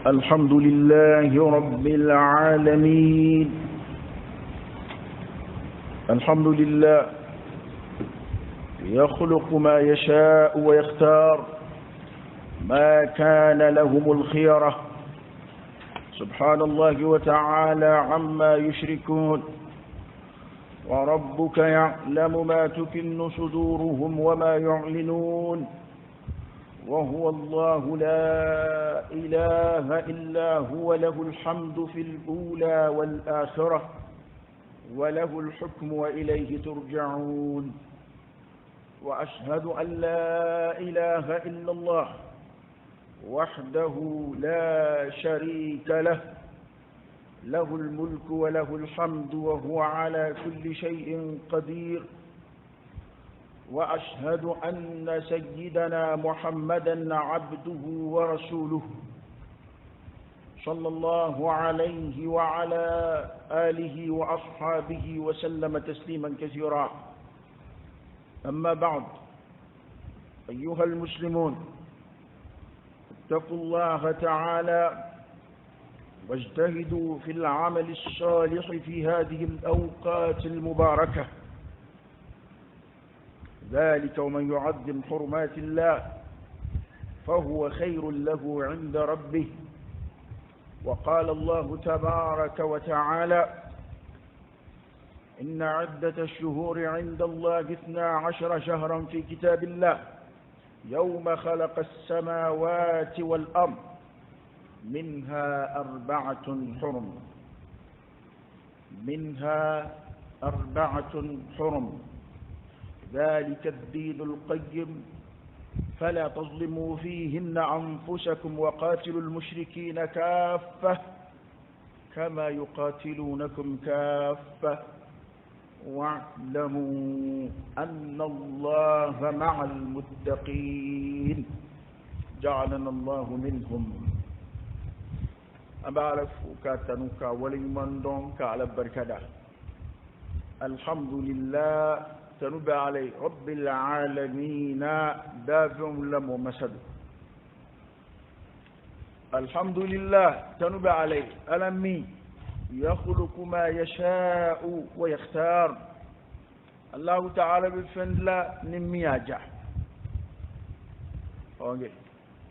الحمد لله رب العالمين. الحمد لله يخلق ما يشاء ويختار، ما كان لهم الخيرة، سبحان الله وتعالى عما يشركون. وربك يعلم ما تكن صدورهم وما يعلنون، وهو الله لا إله إلا هو، له الحمد في الأولى والآخرة، وله الحكم وإليه ترجعون. وأشهد أن لا إله إلا الله وحده لا شريك له، له الملك وله الحمد وهو على كل شيء قدير. وأشهد أن سيدنا محمدًا عبده ورسوله، صلى الله عليه وعلى آله وأصحابه وسلم تسليما كثيرا. أما بعد، أيها المسلمون، اتقوا الله تعالى واجتهدوا في العمل الصالح في هذه الأوقات المباركة، ذلك ومن يعظم حرمات الله فهو خير له عند ربه. وقال الله تبارك وتعالى: إن عدة الشهور عند الله 12 شهرا في كتاب الله يوم خلق السماوات والأرض منها 4 حرم، منها 4 حرم، ذلك الدين القيم، فلا تظلموا فيهن أنفسكم وقاتلوا المشركين كافة كما يقاتلونكم كافة واعلموا أن الله مع المتقين، جعلنا الله منهم. أبعرف كاتنوكا ولمن دونك على بركة. الحمد لله تنبى علي رب العالمين دافع لم ومسد. الحمد لله تنبى علي ألمي يخلق ما يشاء ويختار. الله تعالى بفندلا نمياجا أوكي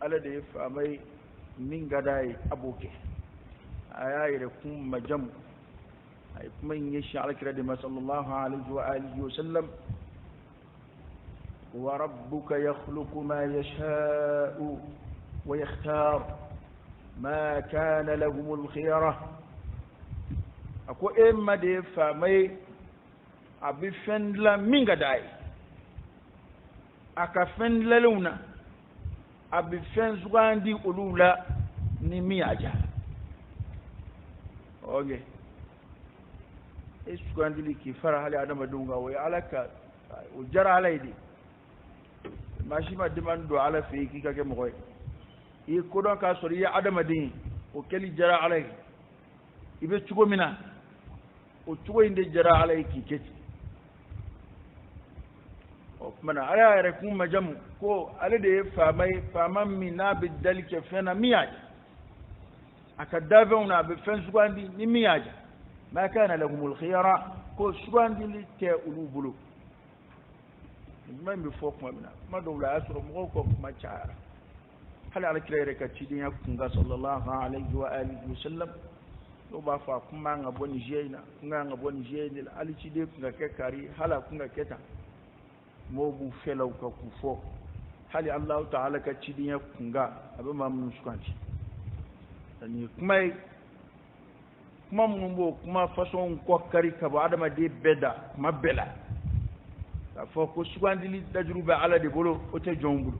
على دي فامي من غداي أبوكي أيا يركم مجمع من يشاء كريم صلى الله عليه وآله وسلم. وربك يخلق ما يشاء ويختار، ما كان لهم الخيرة. أكو إما دي فامي أبي فندلا من غداي أكا فندلا لونا أبي فنزوان دي أولولا نمياجا أوكي isukandili ki fara hali adama dunga wa alaka ujara alaidi mashi ma dimando ala fi ki kake moy e ko don ka sori ya adama din o keli jara alai ibe cugo mina o cugo inde jara alai ki keti o mana ala yare kum majam ko ale de famam mina bidalike fena miyaji akadavona be fen sukandi ni miyaji. ما كان لهم الخيار كو سبان دي لي تي اولو بلو من بفوق ما دولا اسر مغوكو ما تشار هل على كلا ركعتي دي كونغا صلى الله عليه واله وسلم لو با فا كما ngaboni jeina nga ngaboni jeini ali ci de kunga ke kari hala kunga keta mo bu felaw ka ku fo hali allah ta'ala ka ci di kunga abe mamun sukandi ani kuma mumbo kuma façon kokari ka ba adama de beda kuma bela ka fo ko sugandili tajruba ala de bolo o te jombulu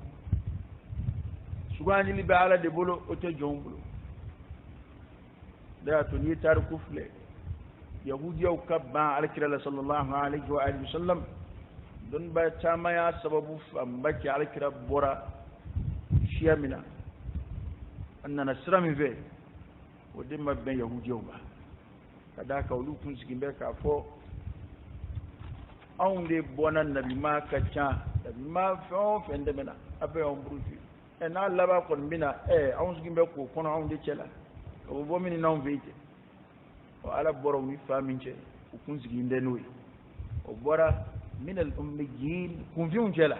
sugandili be ala de bolo o te jombulu da to ni tar kufle yahudiya ka ba alkira sallallahu alaihi wa alihi wasallam don ba tama ya sababu ambaki alkira bora shiyamina anna nasra min ve ودم بين يهودي وما كذاك ولوكم سكينبه كافو أون دي بونا نبي ما كتشا نبي ما فوف عندنا أبي أمبروفي na laba kon bina awon su gimbe ko kono awon de cela o bo min na on veite o ala boro mi faminche o kun sigi ndenoy o bora min al ummiyin kun fi un cela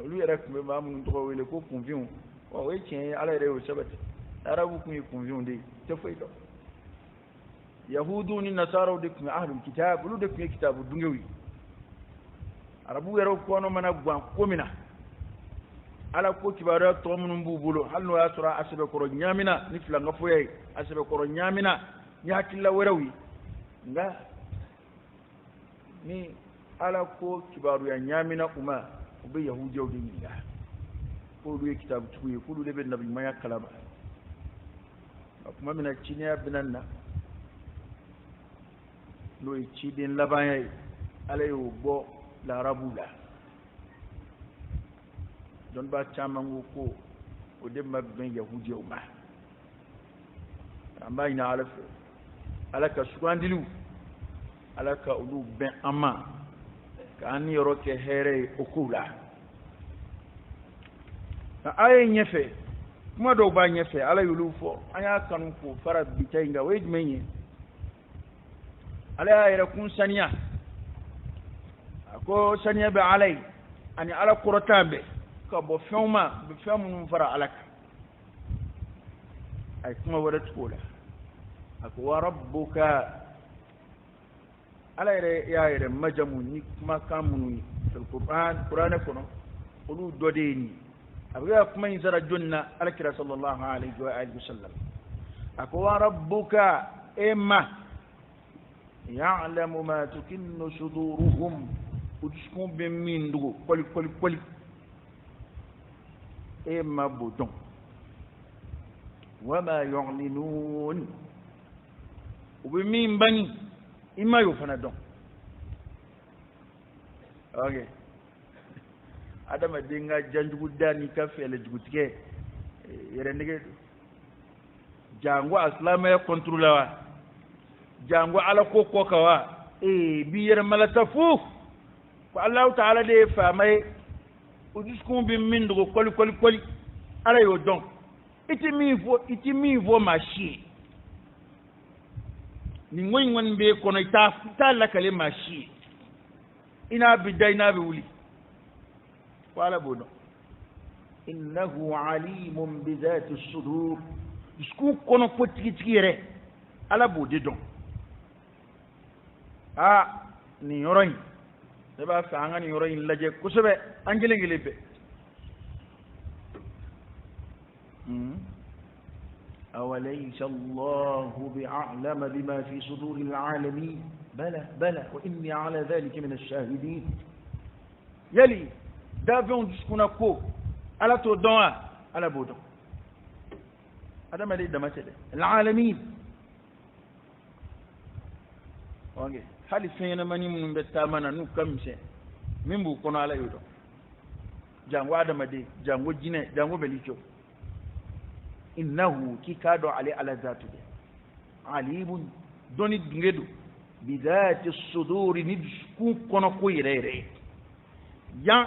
lu yere ko ba mun to wele ko kun fi un o we chen ala re o sabati arabu kun kun fi un de te foito yahudu ni nasara de kun ahlul kitab lu de kun kitabu dungewi arabu yere ko no mana gwan komina ala ko kibara to mun bubulo halno ya sura asibe koro nyamina ni fila ngafoye asibe koro nyamina nya killa werawi nga ni ala ko kibaru ya nyamina kuma ube yahudi o dinga ko du kitabu tuye ko du de ben nabi maya kalaba kuma mina chinya binanna no e chidin labanye ala yo bo la rabula don ba caman ko o de mabben yahudi o ma amma ina alafe alaka sugandilu alaka ulu ben amma ka an yoro ke here okula na ay nyefe kuma do ba nyefe ala yulu fo anya kanu ko fara bitayinga we menye ala ya kun saniya ko saniya be alai ani ala quratambe ka bo fewma be fewmu fara alaka ay kuma wada tkola ako wa rabbuka ala ya yere majamu ni kuma kamunu fil qur'an kono ulu dodeni abiga kuma inzara junna alakira sallallahu alaihi wa alihi wasallam ako wa rabbuka emma ya'lamu ma tukinnu suduruhum uduskum be min dugo koli emma bodon wama yu'linun ubi min bani imma yo fana don okay adama dinga janjugu dani ka fele jugutike yere nige jango aslama ya kontrolawa jango ala ko kawa bi yere malatafu ko Allah ta'ala de famay uduskum bi min dugo koli ala yo don iti mi vo machi ni ngoy be kono ta la kale machi ina bidai na be wuli wala bono innahu alimun bi dhati as-sudur isku kono potikire ala bode don ni yoroy se ba sanga ni yoroy laje kusube angele be أوليس الله بأعلم بما في صدور العالمين بلى وإني على ذلك من الشاهدين يلي دافون جسكونا كو على تودوا على بودو هذا ما ليه دمته العالمين اوكي هل فينا مني من بتامنا نو كمسه من بو كنا على يودو جانغو ادم دي جانغو جينه جانغو بليچو إنه كيكادو على ذاته عليم دوني دنجدو بذات الصدور ندشكو كونو كويريري يا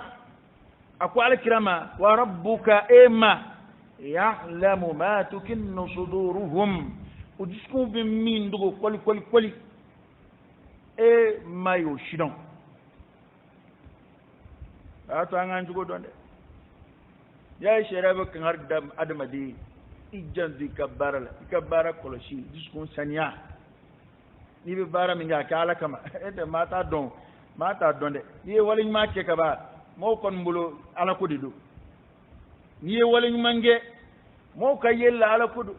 أكو على كرامة وربك إما يعلم ما تكن صدورهم ودشكو بمين دغو كولي ما يوشدون أتو أنغان جغو دون يا شرابك نهار أدم دي ijan di kabara koloshi diskun sanya ni be bara minga kala kama ete mata don de ni walin ma ke kaba mo kon mbulo ala ko dido ni walin mange mo ka yella ala ko do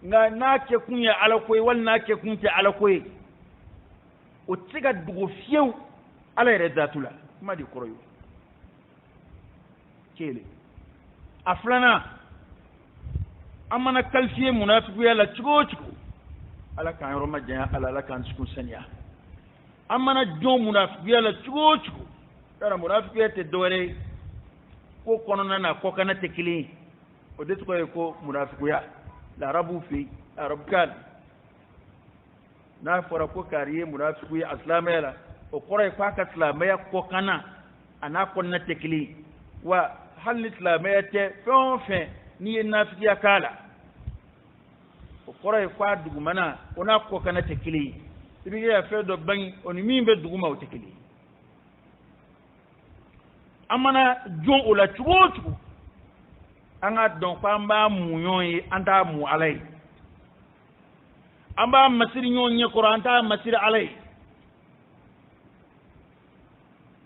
nga na ke kunya ala ko wal na ke kunte ala ko o tiga dugo fiew ala rezatula kuma di koroyo kele aflana amana kalfiye munafiku yalla cigo ala kan yoro majja ala kan cikin sanya amana jo munafiku yalla cigo dara munafiku yete dore ko kono na ko kana tekili o de ko munafiku ya la rabu fi arabkan na fara ko kariye munafiku ya aslamela o kore fa ka islamaya ko kana ana kon na tekili wa hal litlamete fonfe ni nafiya kala o koray kwa dugumana ona ko kana tekili ibi ya fe do ban oni mimbe duguma o tekili amana jon ola chugo anga don pamba muyoyi anda mu alai amba masiri nyonye Qur'an ta masiri alai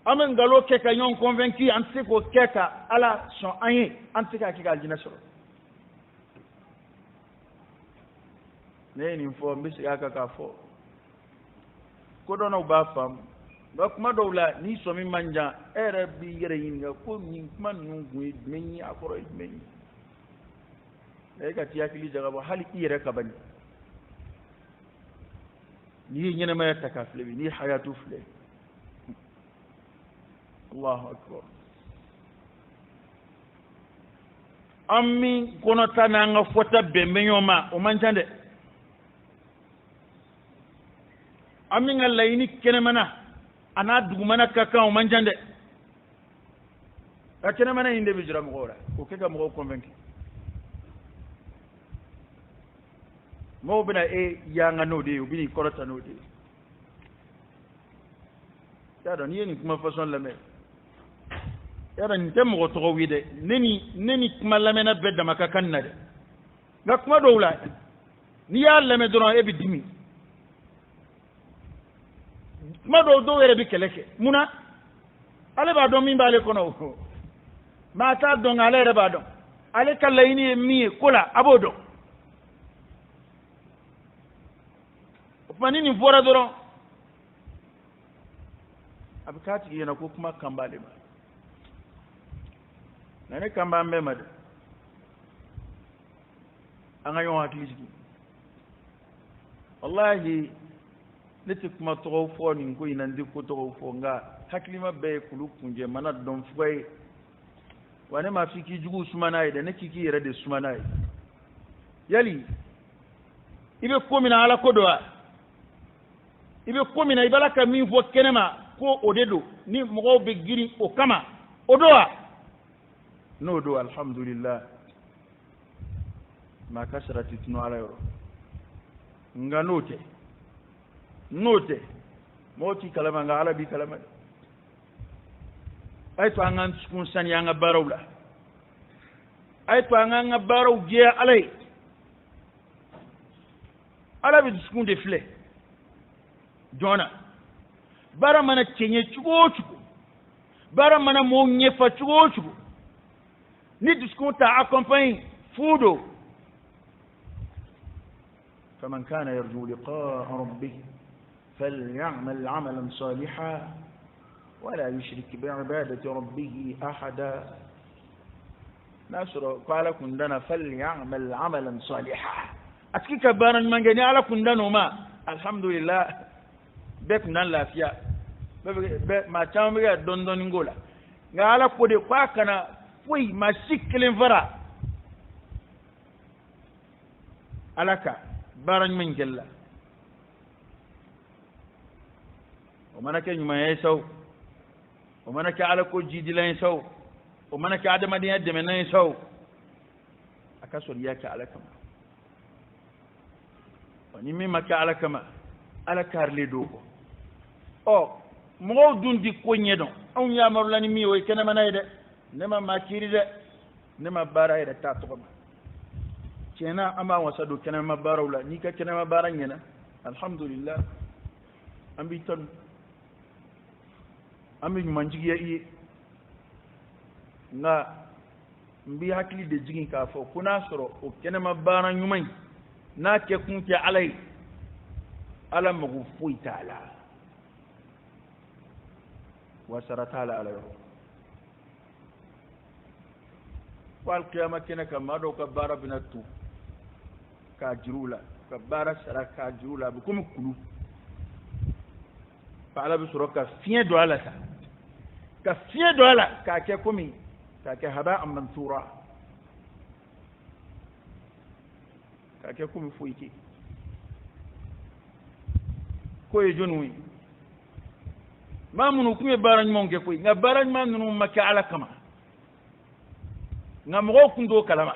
amen galo keka nyon convaincu anti ko keka ala son anye anti ka kika aljina soro ne ni fo mbisi aka ka fo ko dono ba fam ba kuma dawla ni so mi manja ere bi yere yinga ko ni man nungu menyi akoro menyi e ka tiya kili jaga bo hali ire ka bani ni nyene ma takafle bi ni hayatu fle Allahu akbar ammi kono tananga fota bembe nyoma o manjande ammi ngalla ini kene mana ana dugumana kaka o manjande ka kene mana inde bi jira mo gora o ke ga mo convaincre mo bina e yanga no de ubini korota no de ya don yeni kuma façon la me era nte mo to wide neni kuma la me na bedda maka kanna de ga kuma do wula ni ya la me dono e bi dimi ma do were bi keleke muna ale ba do min ba le kono ma ta do ngale re ba do ale kala ini mi kula abodo manini fora doron abikati yana ko kuma kambale ma nane kamba mbe made anga yo hakili jigi wallahi niti kuma to fo ni ko ina ndi ko to fo nga hakili ma be kulu kunje mana don foy wane ma fiki jugu sumana ide ne kiki yere de sumana yali ibe ko mina ala ko do ibe komina ibala ka min fo kenema ko odedo ni mo be giri o kama odoa no do alhamdulillah ma kasrati tunu ala yoro nga note moti kalama nga ala bi kalama ay to angan skun san ya nga barawla ay to angan baraw je alay ala bi skun de flé jona bara mana kenye chugo bara mana mo nyefa chugo ni disconta accompagne fudo فمن كان يرجو لقاء ربه فليعمل عملا صالحا ولا يشرك بعبادة ربه أحدا ناشر قال كندنا فليعمل عملا صالحا أتكي كبارا من جني على كندنا ما الحمد لله bek nan lafiya be ma chambe ga dondon ngola ngala ko de kwa kana fui ma siklen fara alaka baran min gella o manake nyuma yeso o manake ala ko jidilan yeso o manake adama de yadde men yeso aka so yake alaka oni mi maka alaka ma alaka le dogo o mo dundi ko nyedon on yamaru lani mi o kene manayde nema makiri de nema bara ida ta to ma kena ama wasado kene ma barawla ni ka kene ma bara nyena alhamdulillah ambi ton ambi manjigi ya yi na mbi hakili de jigin ka fo kuna soro o kene ma bara nyumai na ke kunti alai ala magu fuyi ta'ala wasara ta'ala ala yau wal qiyama kene kama do ka bara binatu ka jirula ka bara sara ka jirula bu kuma kulu fa ala bi soro ka fiye do ala sa ka fiye do ala ka ke kumi ka ke haba am mansura ka ke kumi fuyi ki ko e jonui ma munu kuma barany mon ke koy nga barany ma nunu makka ala kama ngamro kundo kalama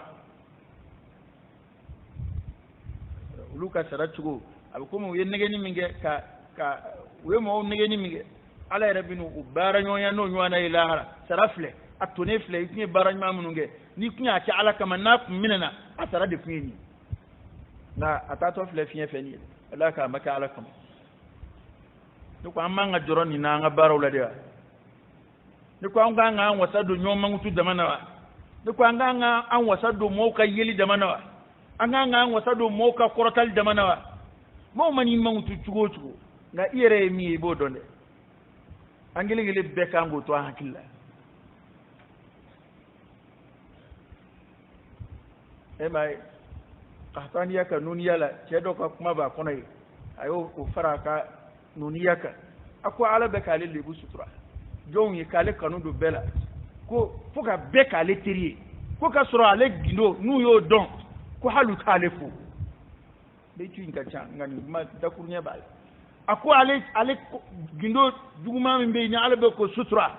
luka saratugo abukomo yenegeni minge ka wemo negeni minge ala rabbinu ubara nyonya no nywana ilaha sarafle atone fle ikni bara nyamununge ni kunya ci ala kama na minana atara de kuni na atato fle fiye feni ala ka maka ala kama ko amma nga joro ni na nga bara wala de ni ko anga nga wasa do nyoma ngutu damana wa ni ko anga nga an wasa do mo ka yeli damana wa anga nga an wasa do mo ka korotal damana wa mo mani mangutu chugo chugo nga ire mi bo donde angeli ngeli beka ngo to hakilla mai qahtaniya ka nuniya la cedo ka kuma ba konai ayo ko faraka nuniya ka ako ala be kale lebu sutura jon yi kale kanu do bela ko foka be kale tiri ko ka soro ale gindo nu yo don ko halu kale fu be tu inga cha ngani ma dakurnya bal ako ale gindo duguma min be ni ala be ko sutura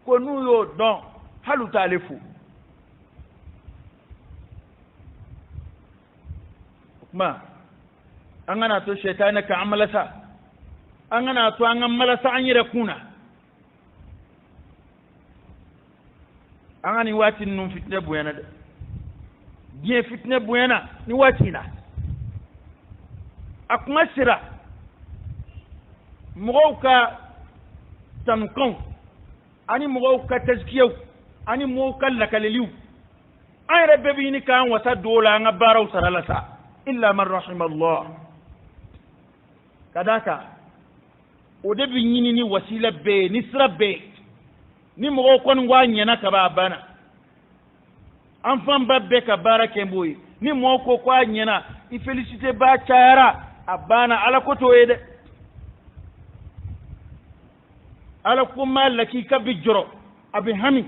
ko nu yo don halu kale fu ma an gana to shaitana ka amalasa an gana to an amalasa an yi rakuna an gani wati nun fitne buyana da biye fitne buyana ni wati na akuma sira mɔgɔw ka tankan ani mɔgɔw ka tazkiyaw ani mɔgɔw ka lakaleliw an yɛrɛ bɛɛ bɛ ɲini k'an wasa don la an ka baaraw sara la sa illa man rahima Allah kadaka o de bi ɲini ni wasila bɛɛ ni sira bɛɛ ni mɔgɔw kɔni ko a ɲɛna ka ban a banna an fan ba bɛɛ ka baara kɛ n b'o ye ni mɔgɔw ko ko a ɲɛna i félicité ba cayara a banna ala ko t'o ye dɛ ala ko ma laki ka bi jɔrɔ a bi hami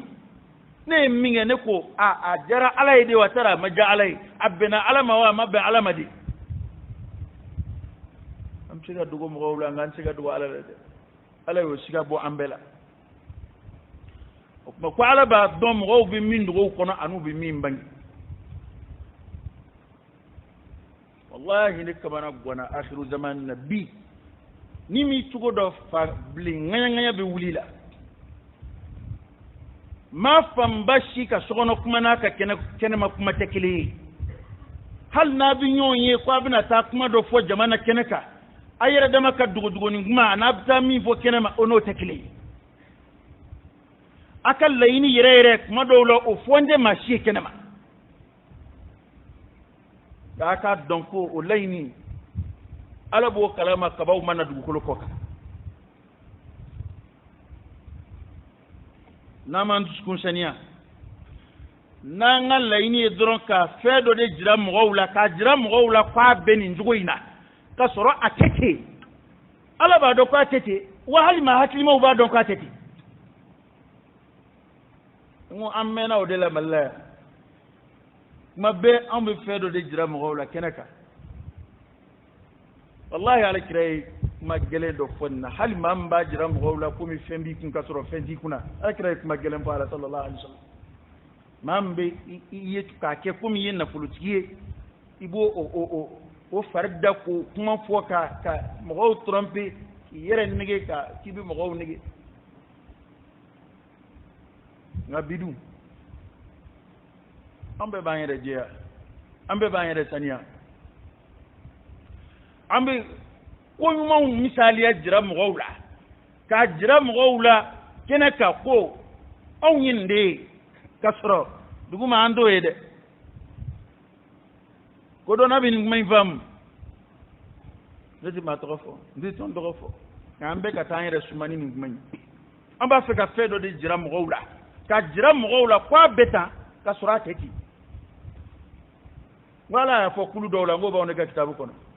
ne ye min kɛ ne ko a jara ala ye de wa tara a ma ja ala ye a bɛnna ala ma wa a ma bɛn ala ma de an bɛ se ka dogo mɔgɔw la nka an tɛ se ka dogo ala la dɛ ala y'o siga bɔ an bɛɛ la o tuma ko ala b'a dɔn mɔgɔw bɛ min dogow kɔnɔ ani u bɛ min bange wallahi ne kamana gɔnna akhiru zaman na bi ni mi cogo dɔ fa bilen ŋaɲaŋaɲa bɛ wuli la ma fanba si ka sokɔnɔ kuma n'a ka kɛnɛma kuma tɛ kelen ye hali n'a bɛ ɲɔgɔn ye ko a bɛna taa kuma dɔ fɔ jamana kɛnɛ kan a yɛrɛ dama ka dogodogoni kuma a n'a bɛ taa min fɔ kɛnɛma o n'o tɛ kelen ye a ka laɲini yɛrɛ yɛrɛ kuma dɔw la o fɔ n tɛ maa si ye kɛnɛma nka a k'a dɔn ko o laɲini ala b'o kalama kabaw mana dugukolo kɔ kan n'an m'an dusukun saniya n'an ka laɲini ye dɔrɔn ka fɛn dɔ de jira mɔgɔw la k'a jira mɔgɔw la k'a bɛ nin cogo in na ka sɔrɔ a tɛ ten ala b'a dɔn k'a tɛ ten wa hali maa hakilimaw b'a dɔn k'a tɛ ten n ko an mɛnna o de la mali la yan kuma bɛɛ an bɛ fɛn dɔ de jira mɔgɔw la kɛnɛ kan wallahi ala kira ye kuma gɛlɛn dɔ fɔ nin na hali maa min b'a jira mɔgɔw la komi fɛn b'i kun ka sɔrɔ fɛn t'i kunna ala kira ye kuma gɛlɛn fɔ ala sallallahu alaihi wasallam maa min bɛ i ye k'a kɛ komi i ye nafolotigi ye i b'o o fari da k'o kuma fɔ ka mɔgɔw tromper k'i yɛrɛ nege k'i bɛ mɔgɔw nege nka bi dun an bɛɛ b'an yɛrɛ jɛya an bɛɛ b'an yɛrɛ saniya an bɛ ko ɲumanw misaliya jira mɔgɔw la k'a jira mɔgɔw la kɛnɛ kan ko anw ye nin de ye ka sɔrɔ duguma an t'o ye dɛ ko dɔ n'a bɛ nin kuma in faamu ne tɛ maa tɔgɔ fɔ n tɛ tɔn tɔgɔ fɔ nka an bɛɛ ka taa an yɛrɛ suma ni nin kuma in an b'a fɛ ka fɛn dɔ de jira mɔgɔw la ka jira mɔgɔw la k'a bɛ tan ka sɔrɔ a tɛ ten n ko ala y'a fɔ kulu dɔw la n ko b'anw de ka kitabu kɔnɔ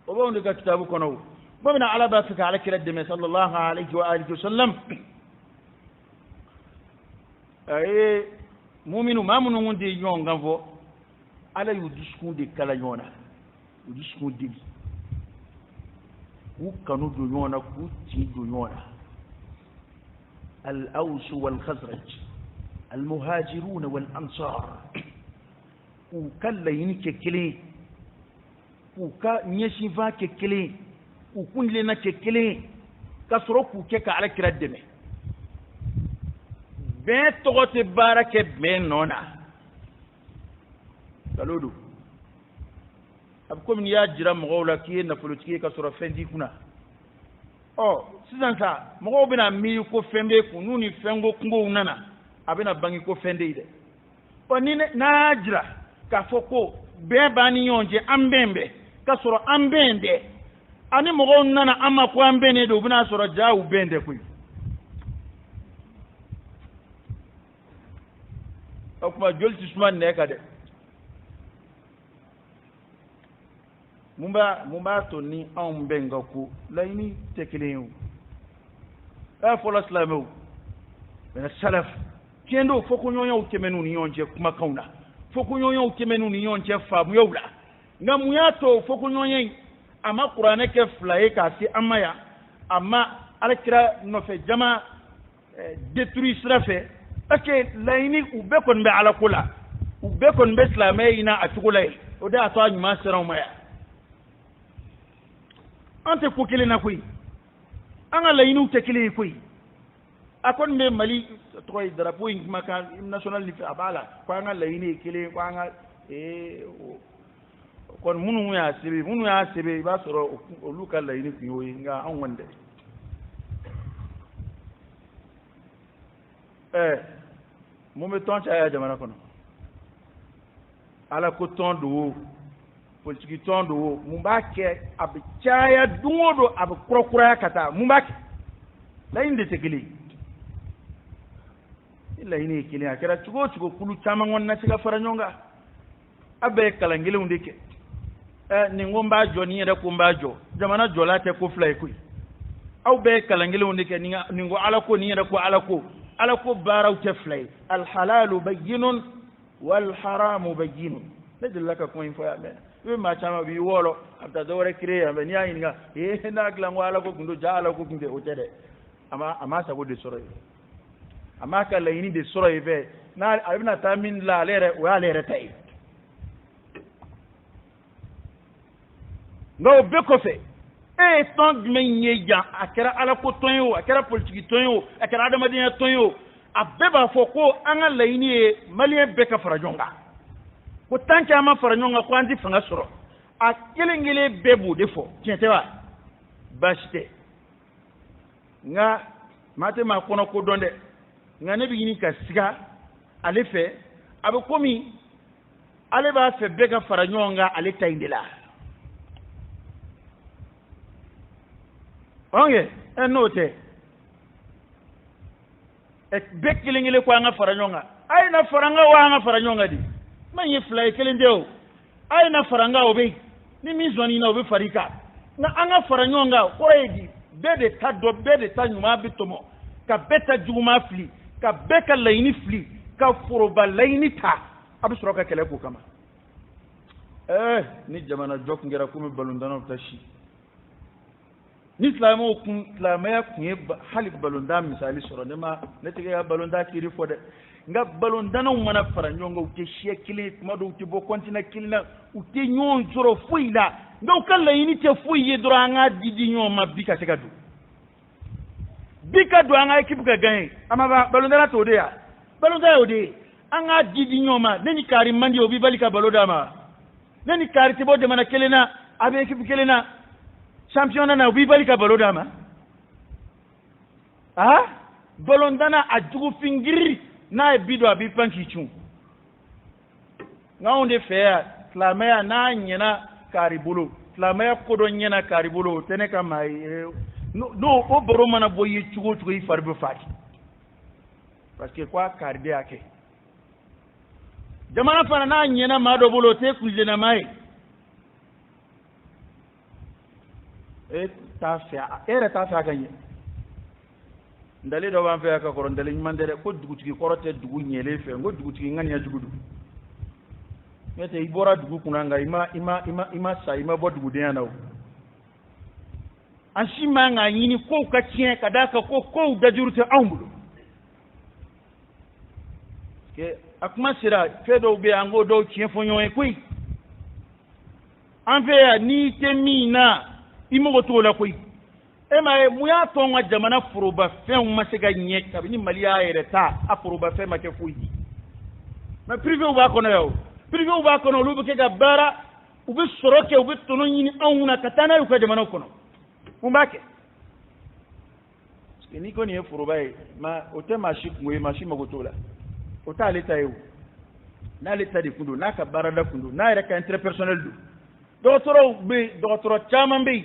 o b'anw de ka kitabu kɔnɔ o bamanan ala b'a fɛ ka ala kira dɛmɛ sallallahu alaihi wa alihi wa sallam a ye muminu maa minnu de ye ɲɔgɔn kan fɔ ala y'u dusukun de kala ɲɔgɔn na u dusukun deli k'u kanu don ɲɔgɔn na k'u tin don ɲɔgɔn na al-Aws wal-Khazraj المهاجرون والأنصار وكلا ينككلي وكا نيشيفا ككلي وكن لنا ككلي كسركو كك على كردمه بين توغت بارك بين نونا قالوا abkom ni ya jira mo la ki na politique ka soro fendi kuna sisan sa mo bina mi ko fembe ku nuni fengo kungo nana abina bangi ko fende ide ni na jira ka foko be bani yonje ambembe ka soro ambende ani mo nana ama ko ambene do bina soro jawu bende ku akuma jolti suman ne ka de mumba to ni an benga ku layni tekelew fola slamu ben salaf kendo foko nyonyo kemenu ni yonje kuma kauna foko nyonyo kemenu ni yonje famu yowla ngamu yato foko nyonyo ama qur'ane ke flaye ka si amaya ama alkira no fe jama détruire srafe ake layni ube kon be ala kula ube kon be islamay ina atukulay o da to anyuma sera maya ante ko kele na koy anga layinu te kele koy akon me mali toy drapeau in maka national ni abala ko anga layini kele ko anga kon munu ya sebe ba soro oluka layini ko nga an wonde mo me ton cha ya jamana kono ala ko ton do politique tondo mumbake abchaya dungodo abkrokura kata mumbake la inde tegeli illa ine kile akira chugo kulu chama ngonna tiga faranyonga abe kalangile undike ni ngomba joni yeda ko mbajo jamana jolate ko flay kuy aw be kalangile undike ni ngo alako ni yeda ko alako baraw te flay al halal bayyinun wal haram bayyinun ladallaka ko info ya men we ma chama bi wolo after dore kire be ni ayinga na glan wala ko gundo jala ko kunde o tede ama sa go de soro ama ka layini de soro be na abina tamin la lere o ya lere tay no be ko fe ton men yeja akara ala ko tonyo akara politique tonyo akara adamadiya tonyo abeba foko anga layini malien be ka farajonga ko tanke ama faranyonga ko andi fanga soro a kelengele bebu defo tientewa bashte nga mate ma kono ko donde nga ne bigini ka siga ale fe abe komi ale ba fe bega faranyonga ale taindela onge enote be kelengele ko anga faranyonga ay na faranga wa anga faranyonga di manye fly kelendeo ay na faranga obe ni mizoni na obe farika na anga faranyonga koredi bede tado bede tanyuma bitomo ka beta juma fli ka beka layni fli ka foroba layni ta abusroka kele ko kama ni jamana jok ngera kumi balundana tashi ni islamo kun islamaya kun halik balunda misali soro ne ma ne tige ya balunda kiri fode nga balondana umana faranyonga ute shia kile mado ute bo kontina kilina ute nyon zoro fuila nga ukalla yini te fuye duranga didi nyon mabika sekadu bika do anga ekipu ka gagne ama balondana to de ya balonda ode anga didi nyon ma neni kari mandi obi balika baloda ma neni kari te bo de mana kelena abe ekipu kelena championnat na obi balika baloda ma balondana ajugu fingiri na bido abi panki chun nga onde fe tlamaya na nyena karibulu tlamaya kodo nyena karibulu tene kama no o boro mana boyi chugo chugo ifarbe fati parce que quoi karbe ake jamana fana na nyena mado bolo te kuje na mai ta fa ganye ndale do ban fe ka ko ndale mandere ko dugutigi korote dugu nyele fe ngo dugutigi ngani ya jugudu mete ibora dugu kunanga ima sa ima bo dugu de yanaw anshima nga yini ko ka tien kadaka ko dajurute ambulu ke akuma sira fe do be ango do tien fonyo e kui an fe ya ni te mina imo to la kui e ma e muya to nga jamana furuba fe un masega nye tabi ni maliya ere ta a furuba fe ma ke fuyi ma privé u ba kono yo privé u ba kono lu be ke bara u be soroke u be tono nyini anuna katana yu ka jamana kono umbake ni ko ni e furuba e ma o te ma shi ngwe ma shi magotola o ta leta yo na leta di kundu na ka barada kundu na ere ka interpersonnel du docteur chaman be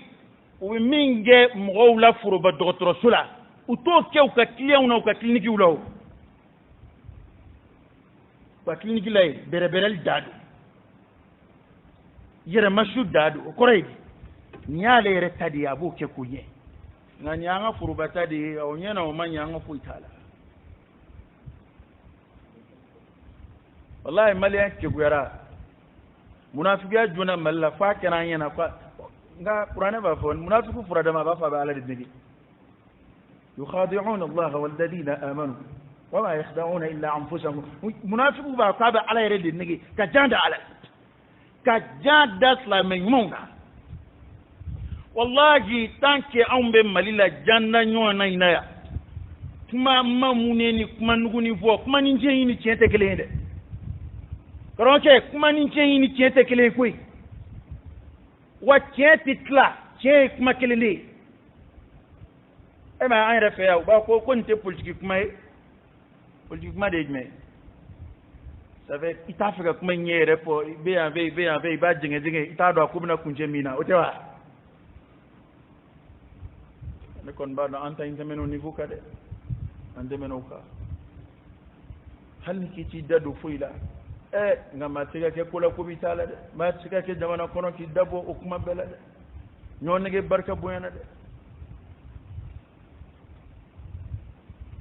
o minge mo la furuba docteur sula o to ke o ka client na o ka clinique ulo ba clinique lay bere berel dadu yere mashu dadu o korey ni ale ere tadi abu ke kunye na nyanga furuba tadi o nyena o manyanga fu itala wallahi maliyan ke guyara munafiqiya juna malla fa kana yana fa nga qur'ana ba fa munafiqu furada ma ba fa ba ala dibni yukhadi'una Allah wal ladina amanu wama yakhda'una illa anfusahum munafiqu ba ka ba ala yare dibni ka janda ala ka janda islamin munga wallahi tanke ambe malila janna nyona inaya kuma mamune ni kuma nuguni vo kuma ninje yini tiente kelende karonke kuma ninje yini tiente kelen koi wa tiente tla tie kuma kelende e ma an refe ya ba ko nte politique kuma de me ça fait ita fika kuma nyere po be ave ba jinge ita do akubna kunje mina otewa ne kon ba no anta intemeno niveau kade andemeno ka hal ni ki dadu fuila ngama tiga ke kula ko bitala de ma tiga ke jamana kono ki dabo o kuma bela de nyonne barka boyana de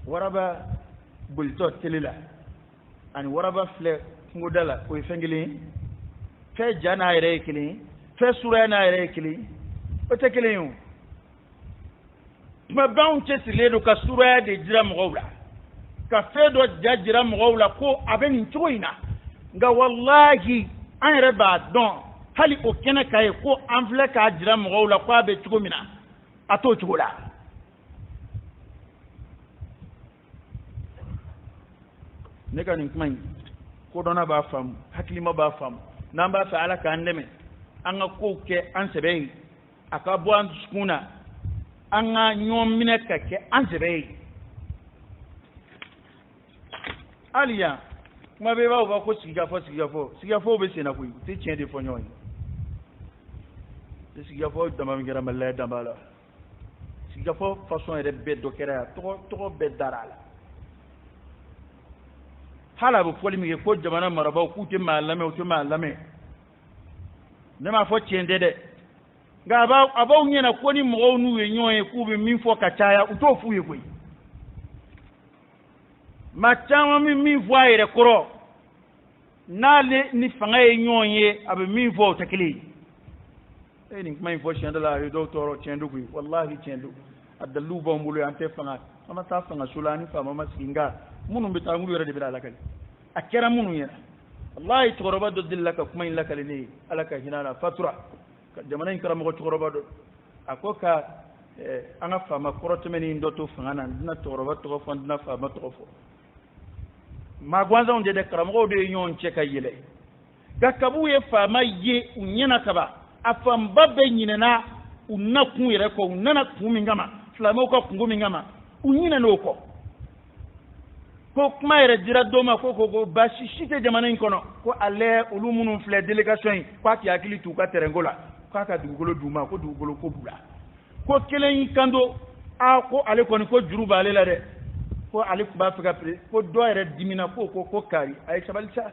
waraba bulto telila ani waraba fle ngudala ko fengili fe jana ire kili fe sura na ire kili o te kili yu ma bounce siledo ka sura de jira mugawla ka fe do jajira mugawla ko abeni nchoina nga wallahi an reba don hali o kena kay ko anfle ka jira mugawla ko abe chugomina ato chugula neka ni kuma ko dona ba fam hakilima ba fam namba fa ala ka andeme an ko ke an sebe aka bo an skuna an ga nyom mine ka ke an sebe aliya kuma be ba ko sigafo be sena ko ti tien de fonyo ni sigafo dama mi gara mala dama la sigafo façon ere be do kera to be darala hala bu foli mi ko jamana maraba ku te malame o te malame ne ma fo tiende de ga aba nyena ko ni mo nu we nyoye ku bi min fo ka chaya u to fu ye ko ma chama mi voire koro nale ni fanga ye nyoye abe mi fo takili ni kuma fo chende la do toro chende ku wallahi chende adallu ba mbulu ante fanga ama ta fanga sulani fa mama singa munum be tangulu yere de bila lakali akera munu yera wallahi toroba do dillaka kuma in lakali ni alaka hinana fatura jamana in karamo toroba do akoka anga fama korotmeni ndoto fangana dina toroba to fo dina fama to fo ma gwanza on de karamo do nyon cheka yele gakabu ye fama ye unyena kaba afam babbe nyinena unna kun yere ko unna kun ngama flamo ko ngumi ngama unyina no ko kuma yɛrɛ dira dɔ ma ko basi si tɛ jamana in kɔnɔ ko ale olu minnu filɛ délégation in k'a k'i hakili t'u ka terrain ko la k'a ka dugukolo d'u ma ko dugukolo ko b'u la ko kelen y'i kanto ko ale kɔni ko juru b'ale la dɛ ko ale tun b'a fɛ ka ko dɔ yɛrɛ dimina ko kari a ye sabali sa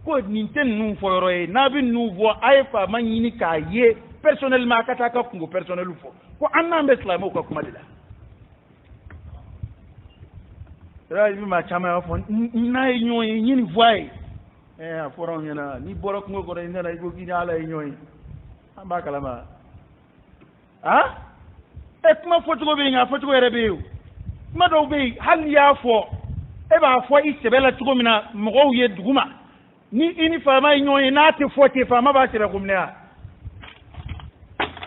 ko nin tɛ ninnu fɔ yɔrɔ ye n'a bɛ ninnu fɔ a ye faama ɲini k'a ye personnellement a ka taa ka kungo personnel fɔ ko an n'an bɛ silamɛw ka kuma de la. Ra bi ma chama fo na nyoy nyini voye foron yana ni borok ngo ko ni na go gi ala nyoy amba kalama kuma foto go be nga foto go rebe ma do be hal ya fo e b'a fɔ i sɛbɛ la cogo min na mɔgɔw ye duguma ni i ni faama ye ɲɔgɔn ye n'a tɛ fɔ ten faama b'a sɛbɛ ko minɛ wa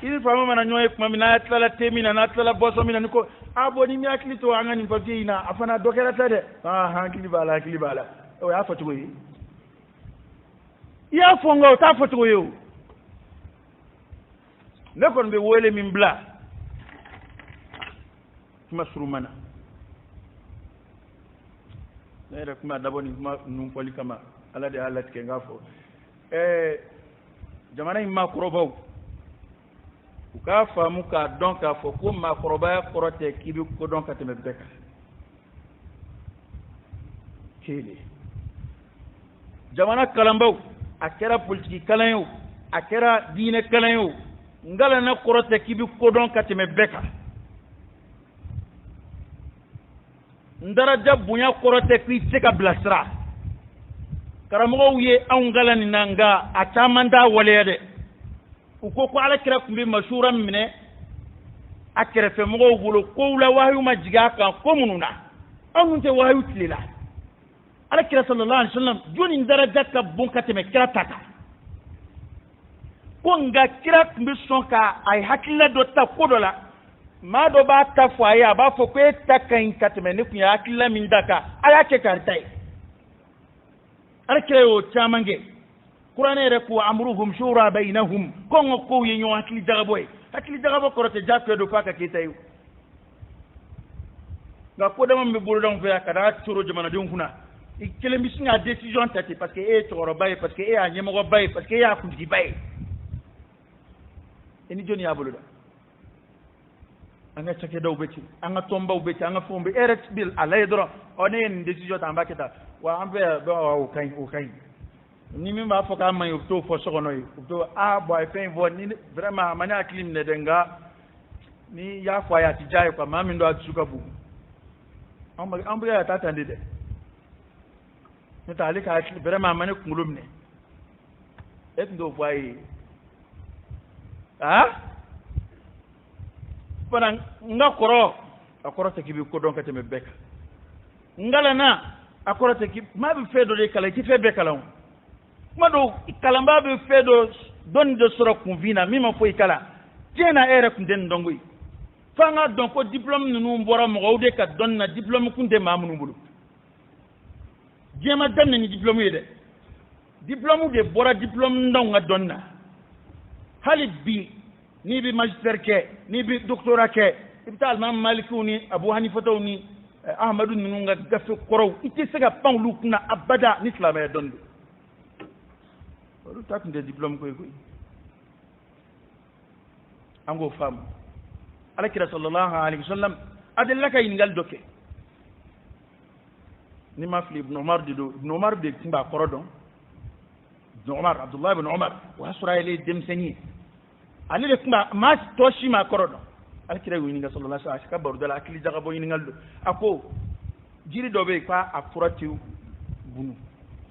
i ni faama mana ɲɔgɔn ye tuma min n'a tilala te min na n'a tilala bɔsɔn min na ni ko a bɔn ni mi hakili to an ka nin papiye in na a fana dɔ kɛra ta dɛ hakili b'a la hakili b'a la o y'a fɔ cogo ye i y'a fɔ nka o t'a fɔ cogo ye o ne kɔni bɛ wele min bila kuma surumana ne yɛrɛ kuma dabɔ nin kuma ninnu fɔli kama ala de y'a latigɛ n k'a fɔ jamana in maakɔrɔbaw u k'a faamu k'a dɔn k'a fɔ ko maakɔrɔbaya kɔrɔ tɛ k'i bɛ kodɔn ka tɛmɛ bɛɛ kan kelen jamana kalanbaw a kɛra politiki kalan ye o a kɛra diinɛ kalan ye o ngalana kɔrɔ tɛ k'i bɛ kodɔn ka tɛmɛ bɛɛ kan ndaraja bonya kɔrɔ tɛ k'i tɛ ka bilasira karamɔgɔw ye anw ngala nin na nka a caman t'a waleya dɛ u ko alakira tun bɛ masura minɛ a kɛrɛfɛmɔgɔw bolo kow la wahayu ma jigin a kan ko minnu na anw dun tɛ wahayu tile la alakira sallallahu alaihi wasallam joni daraja ka bon ka tɛmɛ kira ta kan ko nka kira tun bɛ sɔn ka a ye hakilila dɔ ta ko dɔ la maa dɔ b'a ta fɔ a ye a b'a fɔ ko e ta ka ɲi ka tɛmɛ ne tun ye hakilila min da kan a y'a kɛ k'an ta ye alakira y'o caman kɛ kuranɛ yɛrɛ ko amuruhum shura bainahum ko n ka kow ye ɲɔgɔn hakili jagabɔ ye hakili jagabɔ kɔrɔ tɛ diyagoya don f'a ka kɛ ta ye nka ko dama min bɛ boloda anw fɛ yan ka da coro jamanadenw kunna i kelen bɛ sin ka décision ta ten parce que e ye cɛkɔrɔba ye parce que e y'a ɲɛmɔgɔba ye parce que e y'a kuntigiba ye e ni jɔnni y'a boloda an ka cakɛdaw bɛ ten an ka tɔnbaw bɛ ten an ka fɛnw bɛ e yɛrɛ bɛ a lajɛ dɔrɔn ne ye nin décision ta an b'a kɛ tan wa an fɛ yan o ka ɲi o ka ɲi ni min b'a fɔ k'a man ɲi u bɛ t'o fɔ so kɔnɔ ye u bɛ to bon a ye fɛn in fɔ ni vraiment a ma ne hakili minɛ dɛ nka ni y'a fɔ a ye a ti diya ye quoi maa min don a dusu ka bon an bɛ ka taa tan de dɛ n'o tɛ ale ka hakili vraiment a ma ne kunkolo minɛ e tun t'o fɔ a ye fana n ka kɔrɔ a kɔrɔ tɛ k'i bɛ kodɔn ka tɛmɛ bɛɛ kan n galana a kɔrɔ tɛ k'i maa bɛ fɛn dɔ de kalan i tɛ fɛn bɛɛ kalan o kuma dɔw kalanbaa bɛ fɛn dɔnni dɔ sɔrɔ kunfin na min ma foyi kalan diɲɛ na e yɛrɛ tun tɛ nin dɔn koyi f'an k'a dɔn ko diplôme ninnu bɔra mɔgɔw de ka dɔnni na diplôme kun tɛ maa minnu bolo diɲɛ ma daminɛ ni diplôme ye dɛ diplôme de bɔra diplôme ndaw ka dɔnni na hali bi n'i bɛ magistère kɛ n'i bɛ doctorat kɛ i bɛ taa alimami malikiw ni abu hanifataw ni ahmadu ninnu ka gafe kɔrɔw i tɛ se ka pan olu kunna abada ni silamɛya dɔnni don olu ta tun tɛ diplôme ko ye koyi an k'o faamu alakira sallallahu alaihi wasallam a delila ka ɲininkali dɔ kɛ ni ma fili ibn umar de don ibn umar de tun b'a kɔrɔ dɔn ibn umar abdullahi ibn umar o y'a sɔrɔ ale ye denmisɛnnin ye ale de tun b'a maa tɔ si ma kɔrɔ dɔn alakira y'o ɲininka sallallahu alaihi wasallam a ka baroda la hakili jagabɔ ɲininkali don a ko jiri dɔ bɛ yen k'a fura tɛ bunu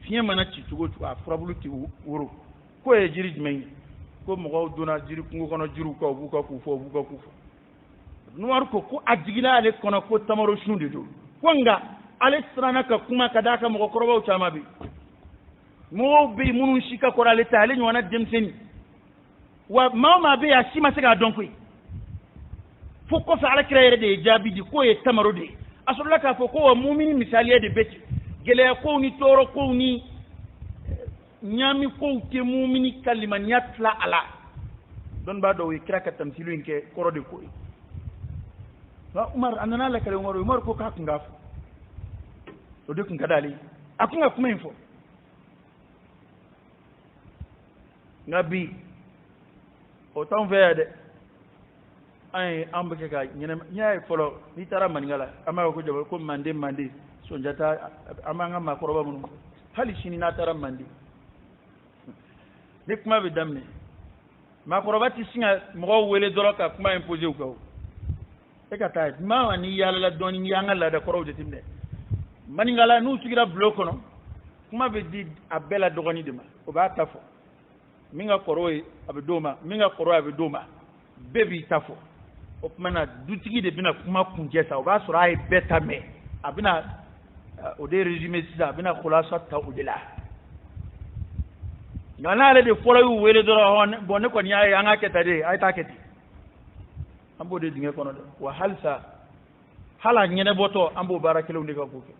fiɲɛ mana ci cogo o cogo a furabulu tɛ woro k'o ye jiri jumɛn ye ko mɔgɔw donna jiri kungo kɔnɔ jiriw kan u b'u ka k'u fɔ u b'u ka k'u fɔ nuwari ko a jiginna ale kɔnɔ ko tamaro sun de don ko nka ale siranna ka kuma ka d'a ka mɔgɔkɔrɔbaw caman bɛ yen mɔgɔw bɛ yen minnu si ka kɔrɔ ale ta ale ɲɔgɔnna denmisɛnnin wa maa o maa bɛ yen a si ma se k'a dɔn koyi fo kɔfɛ alakira yɛrɛ de ye jaabi di k'o ye tamaro de ye a sɔrɔla k'a fɔ ko wa mumini misaliya de bɛ ten gɛlɛya kow ni tɔɔrɔ kow ni ɲaami kow tɛ mumini ka limaniya tila a la dɔnnibaa dɔw ye kira ka tamsilo in kɛ kɔrɔ de ko ye nka umar a nana lakale umar ko k'a tun k'a fɔ o de tun ka d'ale ye a tun ka kuma in fɔ nka bi o t'anw fɛ yan dɛ an bɛ kɛ ka ɲɛnɛma n y'a ye fɔlɔ n'i taara maninka la an b'a fɔ ko jaba ko manden sonjata an b'an ka maakɔrɔba minnu hali sini n'a taara manden ni kuma bɛ daminɛ maakɔrɔba tɛ sin ka mɔgɔw wele dɔrɔn ka kuma imposer u kan o e ka taa maa ni yaalala dɔɔni n'i y'an ka laada kɔrɔw jateminɛ maninka la n'u sigira bulon kɔnɔ kuma bɛ di a bɛɛ la dɔgɔnin de ma o b'a ta fɔ min ka kɔrɔ ye a bɛ d'o ma min ka kɔrɔ a bɛ d'o ma bɛɛ b'i ta fɔ o tuma na dutigi de bɛna kuma kuncɛ sa o b'a sɔrɔ a ye bɛɛ ta mɛn a bɛna o de résumé ça bina khulasa tawdila ngana le de folo yu wele do hon bonne ko nyaa anga ketade ay taketi ambo de dinge kono de wa halsa hala nyene boto ambo barakelo ndika kuke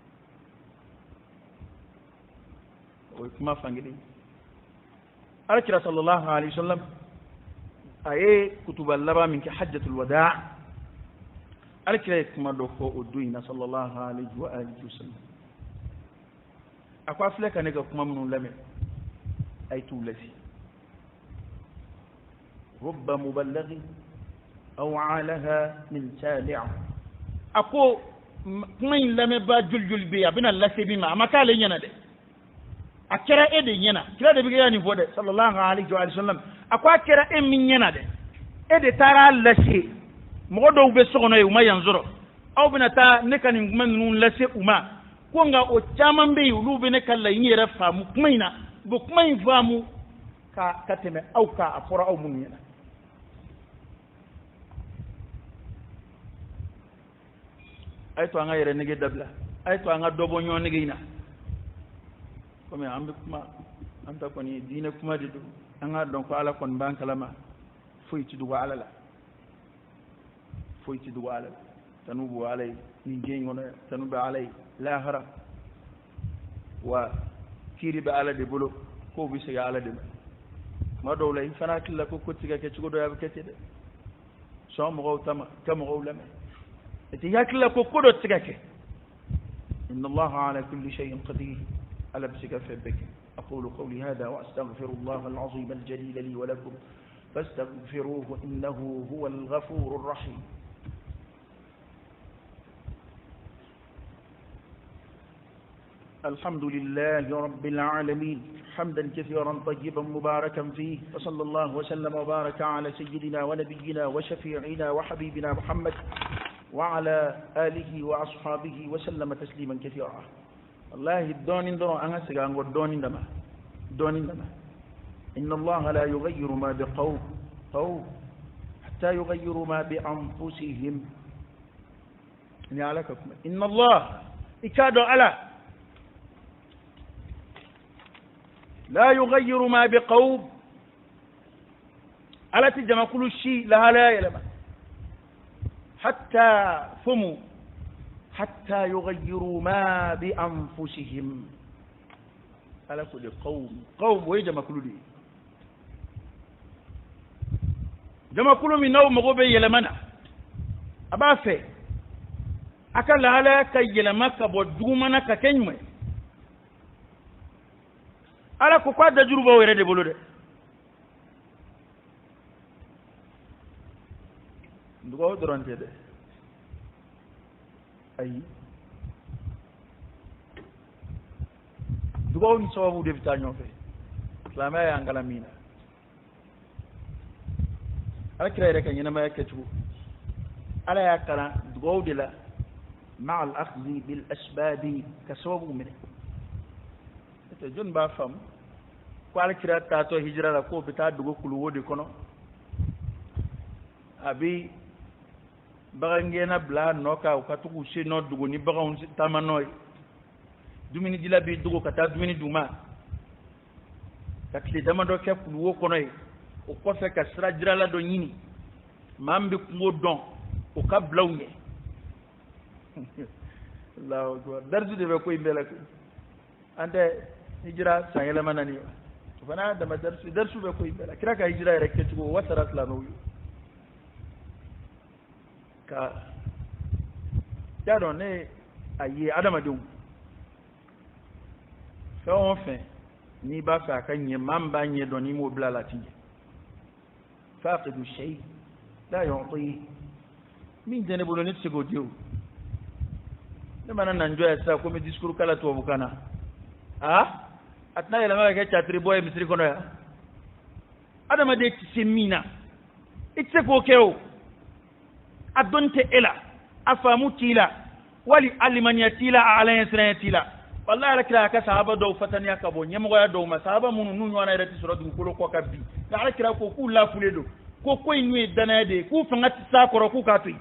o kuma fangidi alkira sallallahu alaihi wasallam aye kutuba laba min ki hajjatul wada' alkira kuma do ko uduina sallallahu alaihi wa alihi wasallam akwa fleka ne ga kuma mun lame ay tulasi rubba muballigh aw alaha min sali' ako kuma lame ba juljul bi abina lasibi ma amaka le nyana de akira ede nyana kira de biga ni fode sallallahu alaihi wa sallam akwa kira min nyana de ede tara lasi mo do be sokono e uma yanzuro aw bina ta ne kan ngman nun lasi uma ko nga o chaman be yulu be ne kala yira famu kumaina bo kumain famu ka kateme aw ka afora aw mun nyana ay to anga yere nege dabla ay to anga dobo nyo nege ina comme ambe kuma anta ko ni dina kuma de do anga don ko ala kon ban kalama foyti du ala la foyti du ala tanubu alay ni jengono tanubu alay lahara wa kiri ba ala de bolo ko bi se ala de ma do lay fana kila ko ko tiga ke ci go do ya ke de so mo tama kam go lama eti yakla ko ko do tiga ke inna allaha ala kulli shay'in qadir على بسكفبك أقول قولي هذا وأستغفر الله العظيم الجليل لي ولكم فاستغفروه إنه هو الغفور الرحيم الحمد لله رب العالمين حمدا كثيرا طيبا مباركا فيه وصلى الله وسلم وبارك على سيدنا ونبينا وشفيعنا وحبيبنا محمد وعلى آله وأصحابه وسلم تسليما كثيرا والله الدون دون أنا سجان والدون دما دون دما إن الله لا يغير ما بقوم حتى يغيروا ما بأنفسهم يعني عليكم إن الله إكاد على لا يغير ما بقوم على تجمع كل شيء لها لا يلم حتى فموا حتى يغيروا ما بأنفسهم على كل قوم ويجمع كل دي جمع كل من نوم غبي يلمنا أبافي أكل على كي يلمك بدومنا ككنمي على كوكاد جروبا ويرد بلوده ندوغو درون تيده أي دوغو نسوابو دي بتانيو في سلامة يانغالا مينا على كلا يركا ينما يكتبو على يكلا دوغو دي لا مع الأخذ بالأسباب كسوابو منه جون بافام kwal kira tato hijra la ko bita dugo kulu wodi kono abi bagangena bla noka o katugu she no dugo ni bagan tamanoy dumini dila bi dugo kata dumini duma takle dama do ke kulu wo kono o ko fe ka sra jira la do nyini mambi ko don o ka blawne Allahu akbar darju de ko imbela ko ande hijra sangela manani fana da darsu be ko imbela kira ka hijra reke tugo wasarat la no ka jado ne ayi adama dum so on fait ni ba fa kan nye mamba nye do ni mo bla la tinje faqidu shay la yu'ti min dene bolo ne tsego dio ne mana nanjo ya sa ko me discours kala to bukana atna yela ma ke chatri boy misri kono ya adama de tsimina itse ko keo adonte ela afamu tila wali alimaniyatila alayasrayatila wallahi lakira ka sahaba do fatani akabo nyemo ya do masahaba munu nu nyona irati suratu kulo ko kabbi na lakira ko ku la fuledo ko ko inwe danade ku fangati sa koro ku katui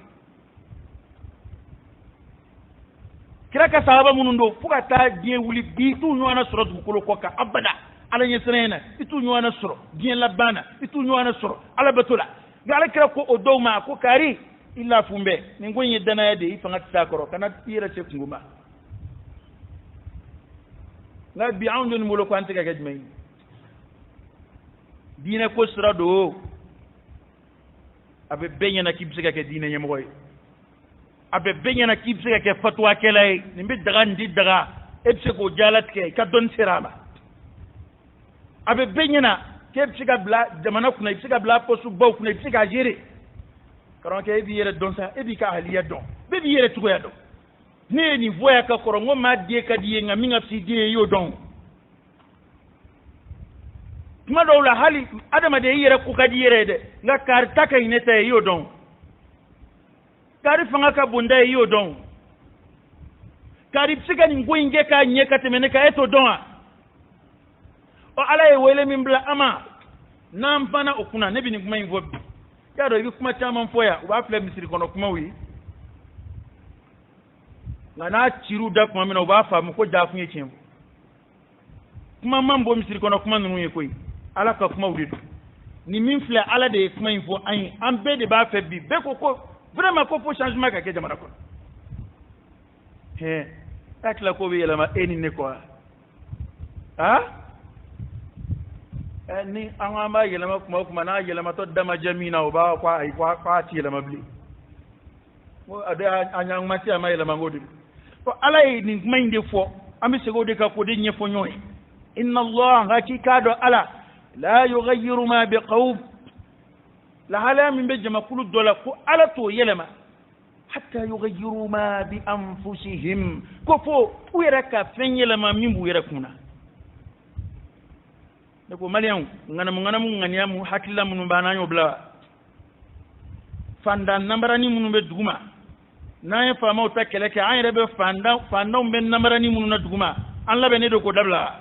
kira ka sahaba munun do fuka ta die wuli bi tu nyona soro du ko ka abada ala nyesrena itu nyona soro die labana itu nyona soro ala batula ga ala kira ko odoma ko kari illa fumbe ni ngonye dana ya de ifanga tsakoro kana tira ce kunguma na bi aundun mulo ko antaka gajmai dina ko sira do abe benyana kibsika ke dina nyemoy abe benyana kibsika ke fatwa kelay nimbe daga ndi daga ebse ko jalat ke ka don sirama abe benyana ke bsika bla jamana kuna bsika bla posu baw kuna bsika jere karon ke bi yere don sa ebi ka haliya don be bi yere tugo ya don ne ni voya ka korongo ma die ka die ngami ngapsi die yo don kuma dawla hali adama de yere ku ka die yere de nga kar taka ine tay yo don kari fanga ka bunda yo don kari psika ni ngoinge ka nyeka temene ka eto don o ala e wele min bla ama nam fana okuna ne bi ni kuma invo ya do bi kuma chama mfoya wa fle misiri kono kuma wi na chiru da kuma mina ba fa mu ko ja funye chen kuma mambo misiri kono kuma nunu ye koyi ala ka kuma wi ni min fle ala de kuma info an an be de ba fe bi be ko vraiment ko fo changement ka ke jamana ko he akla ko wi yelama eni ne ko ha ni an amba yelama kuma na yelama to dama jamina o ba kwa ai kwa ti yelama bli mo ade anyang mati ama yelama ngodi to alay ni minde fo ami sego de ka ko de nyefo nyoy inna allah hakika do ala la yughayyiru ma biqawm la hala min bejma kullu dola ko ala to yelama hatta yughayyiru ma bi anfusihim ko fo uyera ka fen yelama min bu yera kuna ko maliyan ngana mu ngania mu hakilla mu bana nyobla fanda nambarani mu be duguma na ya fama uta keleke an rebe fanda be nambarani mu na duguma an labe ne do ko dabla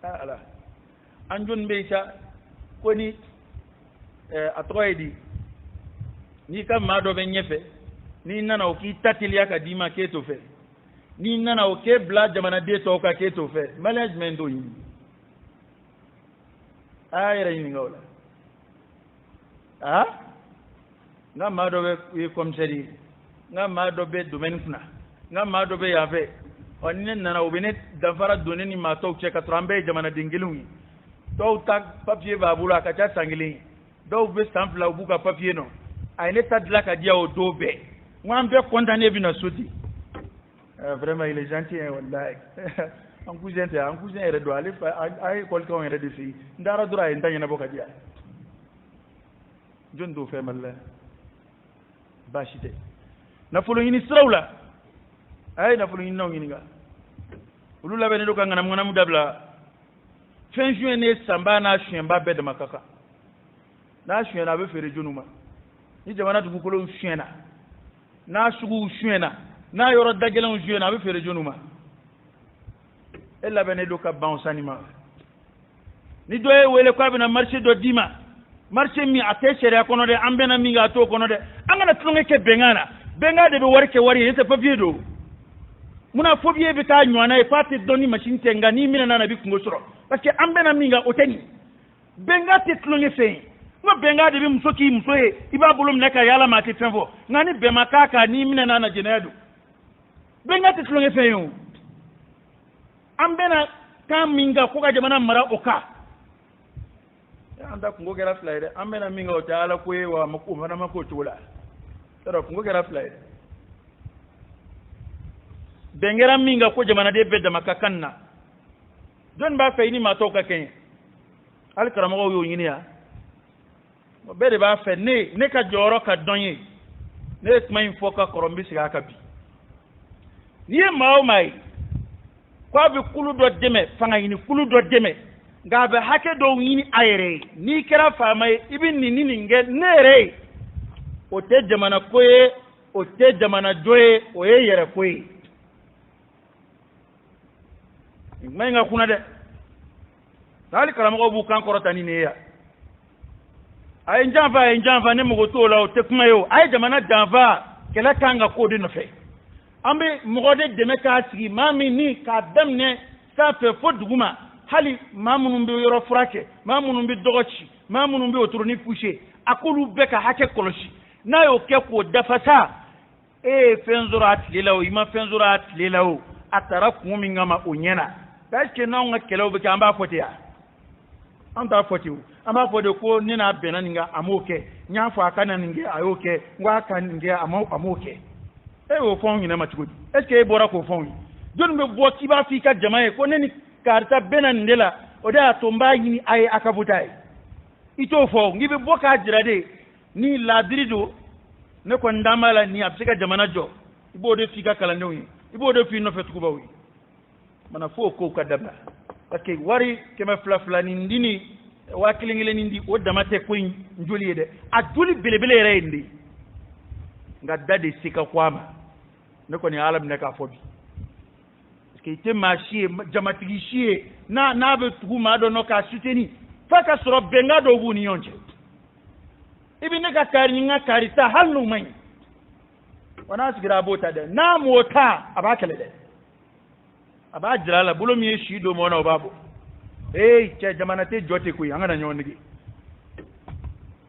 ala an jun be sha ko ni atoydi ni kam ma do be nyefe ni nana o ki tatiliya ka dima ke to fe ni nana o ke bla jamana de to ka ke to fe management do yi ayra yi ngawla nga ma do be commissary nga ma do be domaine kuna nga ma do be yafe onni nana o bene dafara donné ni ma to che ka trambe jamana dingilu to tak papier babula ka cha sangili do be stamp la buka papier no ay ne tadla ka dia o do be ngam be condamné bi na soti vraiment il est gentil wallahi an cousin est do aller ay quelqu'un est de fi ndara dura en tanya na boka dia jondo fe malla bashite na fulo ini srawla ay na fulo inno ngi nga ulu la bene do ka ngana ngana mudabla fin juin ne samba na shemba be de makaka na shena be fere jonuma ni jamana du ko shena na sugu shena na yoro dagelan shena be fere jonuma ella bene do ka bansanima ni doye wele ko abina marché do dima marché mi ate sere kono de ambena mi ga to kono de angana tulunge ke benga de be warke wari yete papier do muna fobie be ka nywana e pati doni machine tenga ni mina na bi kungo soro parce que ambena mi ga oteni benga te tulunge fe no benga de bi musoki musoe iba bulum neka yala ma te fenfo ngani be makaka ni mina na jenedu benga te tulunge fe yo ambena ka minga ko ga jamana mara oka anda kungo gera flaide ambena minga o taala ko wa mako mana mako tula tara kungo gera flaide bengera minga ko jamana de bedda makakanna don ba fe ni ma to ka ken al karamo yo yini ya mo bede ba fe ne ka joro ka donye ne kuma info ka korombi siga ka bi ni mawo mai kwa bi kulu do deme fanga yini kulu do deme ngabe hake do yini ayre ni kera fama ibin ni nge nere o te jamana koye o te jamana joye o ye yere koye nga kuna de dali kala mo bu kan korota ni ne ya ay njamba ne mo to la o te kuma yo ay jamana jamba kala kanga ko de no fe ambe mogode deme ka sigi mami ni ka damne sa fe fo duguma hali mamunum be yoro frake mamunum be dogochi mamunum be oturuni pushe akulu be ka hake koloshi na yo ke ko dafata fenzurat lilaw ima fenzurat lilaw atara kumi ngama unyena parce que na nga kelaw be ka amba fotiya anta fotiw amba fode ko nina benani nga amoke nyafa akana ninge ayoke ngwa kan ninge amoke o fon ina matugudi est ce que bora ko fon don be bo ki ba fi ka jamae ko neni karta benan ndela o da to mba yini ay akabutai ito fo ngibe bo ka jirade ni ladrido ne ko ndamala ni absika jamana jo ibo de fi ka kala ndowi ibo de fi no fetu ko bawi mana fo ko ka dabla parce que wari kema fla ni ndini wakilingile ni ndi o damate ko njoli de a joli belebele re ndi nga dade sika kwama ne ko ni alam ne ka fobi parce que ite marché jamatigi chie na be tuguma do no ka suteni fa ka soro benga do bu ni yonje ibi ne ka kari nga karita halu mai wana sigira bota de na mota abakale de aba jirala bulo mi shi do mo na babo che jamanate jote ku yanga na nyonigi